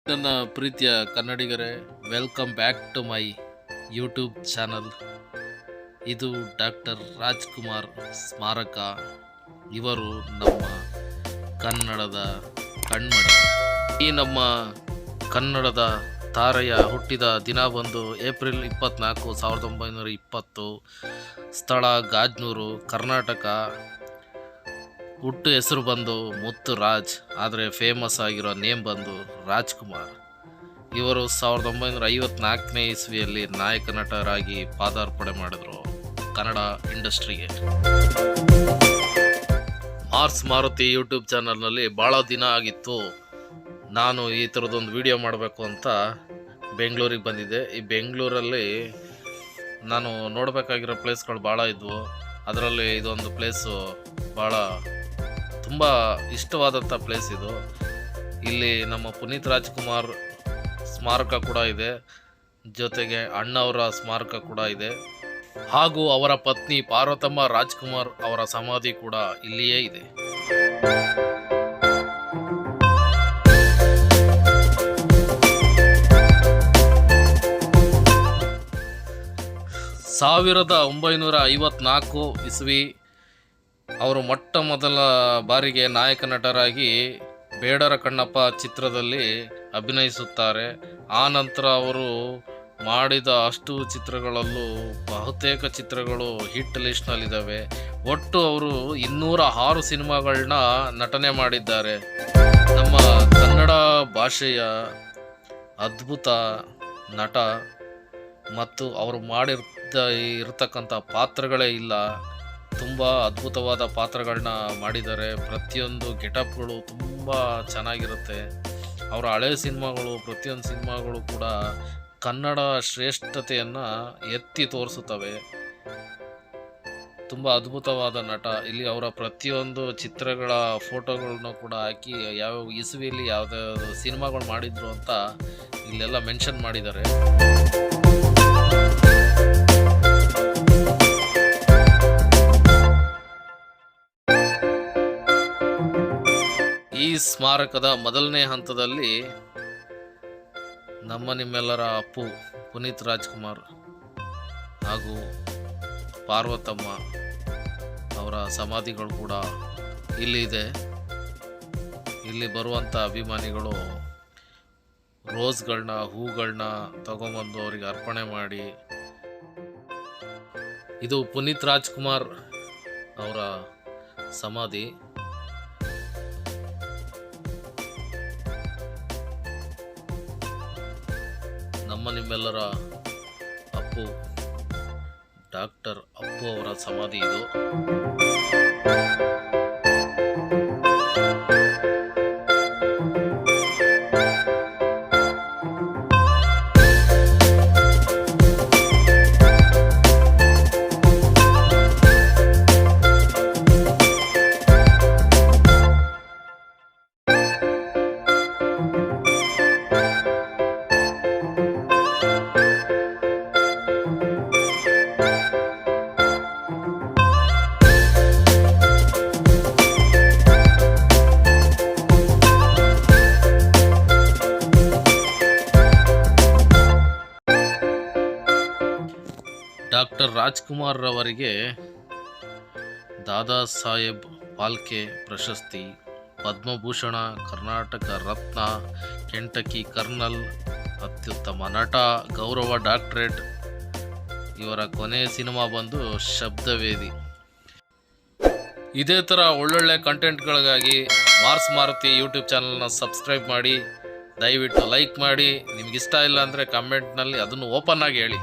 ನನ್ನ ಪ್ರೀತಿಯ ಕನ್ನಡಿಗರೇ, welcome back to my YouTube channel. ಇದು ಡಾಕ್ಟರ್ ರಾಜ್ಕುಮಾರ್ ಸ್ಮಾರಕ. ಇವರು ನಮ್ಮ ಕನ್ನಡದ ಕಣ್ಮಣಿ. ಈ ನಮ್ಮ ಕನ್ನಡದ ತಾರೆಯ ಹುಟ್ಟಿದ ದಿನ ಬಂದು ಏಪ್ರಿಲ್ 24, 1920. ಸ್ಥಳ ಗಾಜ್ನೂರು, ಕರ್ನಾಟಕ. ಹುಟ್ಟು ಹೆಸರು ಬಂದು ಮುತ್ತು ರಾಜ್, ಆದರೆ ಫೇಮಸ್ ಆಗಿರೋ ನೇಮ್ ಬಂದು ರಾಜ್ಕುಮಾರ್. ಇವರು 1954ನೇ ಇಸ್ವಿಯಲ್ಲಿ ನಾಯಕ ನಟರಾಗಿ ಪಾದಾರ್ಪಣೆ ಮಾಡಿದ್ರು ಕನ್ನಡ ಇಂಡಸ್ಟ್ರಿಗೆ. ಮಾರ್ಸ್ ಮಾರುತಿ ಯೂಟ್ಯೂಬ್ ಚಾನಲ್ನಲ್ಲಿ ಭಾಳ ದಿನ ಆಗಿತ್ತು ನಾನು ಈ ಥರದೊಂದು ವಿಡಿಯೋ ಮಾಡಬೇಕು ಅಂತ ಬೆಂಗಳೂರಿಗೆ ಬಂದಿದ್ದೆ. ಈ ಬೆಂಗಳೂರಲ್ಲಿ ನಾನು ನೋಡಬೇಕಾಗಿರೋ ಪ್ಲೇಸ್ಗಳು ಭಾಳ ಇದ್ವು. ಅದರಲ್ಲಿ ಇದೊಂದು ಪ್ಲೇಸು ಭಾಳ ತುಂಬ ಇಷ್ಟವಾದಂಥ ಪ್ಲೇಸ್ ಇದು. ಇಲ್ಲಿ ನಮ್ಮ ಪುನೀತ್ ರಾಜ್ಕುಮಾರ್ ಸ್ಮಾರಕ ಕೂಡ ಇದೆ, ಜೊತೆಗೆ ಅಣ್ಣವರ ಸ್ಮಾರಕ ಕೂಡ ಇದೆ, ಹಾಗೂ ಅವರ ಪತ್ನಿ ಪಾರ್ವತಮ್ಮ ರಾಜ್ಕುಮಾರ್ ಅವರ ಸಮಾಧಿ ಕೂಡ ಇಲ್ಲಿಯೇ ಇದೆ. ಸಾವಿರದ 1954 ಇಸ್ವಿ ಅವರು ಮೊಟ್ಟ ಮೊದಲ ಬಾರಿಗೆ ನಾಯಕ ನಟರಾಗಿ ಬೇಡರ ಕಣ್ಣಪ್ಪ ಚಿತ್ರದಲ್ಲಿ ಅಭಿನಯಿಸುತ್ತಾರೆ. ಆ ನಂತರ ಅವರು ಮಾಡಿದ ಅಷ್ಟು ಚಿತ್ರಗಳಲ್ಲೂ ಬಹುತೇಕ ಚಿತ್ರಗಳು ಹಿಟ್ ಲಿಸ್ಟ್ನಲ್ಲಿದ್ದಾವೆ. ಒಟ್ಟು ಅವರು 206 ಸಿನಿಮಾಗಳನ್ನ ನಟನೆ ಮಾಡಿದ್ದಾರೆ. ನಮ್ಮ ಕನ್ನಡ ಭಾಷೆಯ ಅದ್ಭುತ ನಟ ಮತ್ತು ಅವರು ಇರತಕ್ಕಂಥ ಪಾತ್ರಗಳೇ ಇಲ್ಲ. ತುಂಬ ಅದ್ಭುತವಾದ ಪಾತ್ರಗಳನ್ನ ಮಾಡಿದ್ದಾರೆ. ಪ್ರತಿಯೊಂದು ಗೆಟಪ್ಗಳು ತುಂಬ ಚೆನ್ನಾಗಿರುತ್ತೆ. ಅವರ ಹಳೆಯ ಸಿನಿಮಾಗಳು, ಪ್ರತಿಯೊಂದು ಸಿನಿಮಾಗಳು ಕೂಡ ಕನ್ನಡ ಶ್ರೇಷ್ಠತೆಯನ್ನು ಎತ್ತಿ ತೋರಿಸುತ್ತವೆ. ತುಂಬ ಅದ್ಭುತವಾದ ನಟ. ಇಲ್ಲಿ ಅವರ ಪ್ರತಿಯೊಂದು ಚಿತ್ರಗಳ ಫೋಟೋಗಳನ್ನ ಕೂಡ ಹಾಕಿ ಯಾವ ಇಸುವಿಯಲ್ಲಿ ಯಾವುದಾದ್ರು ಸಿನಿಮಾಗಳು ಮಾಡಿದ್ರು ಅಂತ ಇಲ್ಲೆಲ್ಲ ಮೆನ್ಷನ್ ಮಾಡಿದ್ದಾರೆ. ಈ ಸ್ಮಾರಕದ ಮೊದಲನೇ ಹಂತದಲ್ಲಿ ನಿಮ್ಮೆಲ್ಲರ ಅಪ್ಪು ಪುನೀತ್ ರಾಜ್ಕುಮಾರ್ ಹಾಗೂ ಪಾರ್ವತಮ್ಮ ಅವರ ಸಮಾಧಿಗಳು ಕೂಡ ಇಲ್ಲಿ ಇದೆ. ಇಲ್ಲಿ ಬರುವಂಥ ಅಭಿಮಾನಿಗಳು ರೋಸ್ಗಳನ್ನ, ಹೂಗಳನ್ನ ತಗೊಂಬಂದು ಅವರಿಗೆ ಅರ್ಪಣೆ ಮಾಡಿ, ಇದು ಪುನೀತ್ ರಾಜ್ಕುಮಾರ್ ಅವರ ಸಮಾಧಿ. ನಿಮ್ಮೆಲ್ಲರ ಅಪ್ಪು, ಡಾಕ್ಟರ್ ಅಪ್ಪು ಅವರ ಸಮಾಧಿ ಇದು. ಡಾಕ್ಟರ್ ರಾಜ್ಕುಮಾರ್ ರವರಿಗೆ ದಾದಾ ಸಾಹೇಬ್ ಫಾಲ್ಕೆ ಪ್ರಶಸ್ತಿ, ಪದ್ಮಭೂಷಣ, ಕರ್ನಾಟಕ ರತ್ನ, ಕೆಂಟಕಿ ಕರ್ನಲ್, ಅತ್ಯುತ್ತಮ ನಟ, ಗೌರವ ಡಾಕ್ಟರೇಟ್. ಇವರ ಕೊನೆಯ ಸಿನಿಮಾ ಬಂದು ಶಬ್ದವೇದಿ. ಇದೇ ಥರ ಒಳ್ಳೊಳ್ಳೆ ಕಂಟೆಂಟ್ಗಳಿಗಾಗಿ ಮಾರ್ಸ್ ಮಾರುತಿ ಯೂಟ್ಯೂಬ್ ಚಾನಲ್ನ ಸಬ್ಸ್ಕ್ರೈಬ್ ಮಾಡಿ, ದಯವಿಟ್ಟು ಲೈಕ್ ಮಾಡಿ. ನಿಮಗಿಷ್ಟ ಇಲ್ಲ ಅಂದರೆ ಕಮೆಂಟ್ನಲ್ಲಿ ಅದನ್ನು ಓಪನ್ ಆಗಿ ಹೇಳಿ.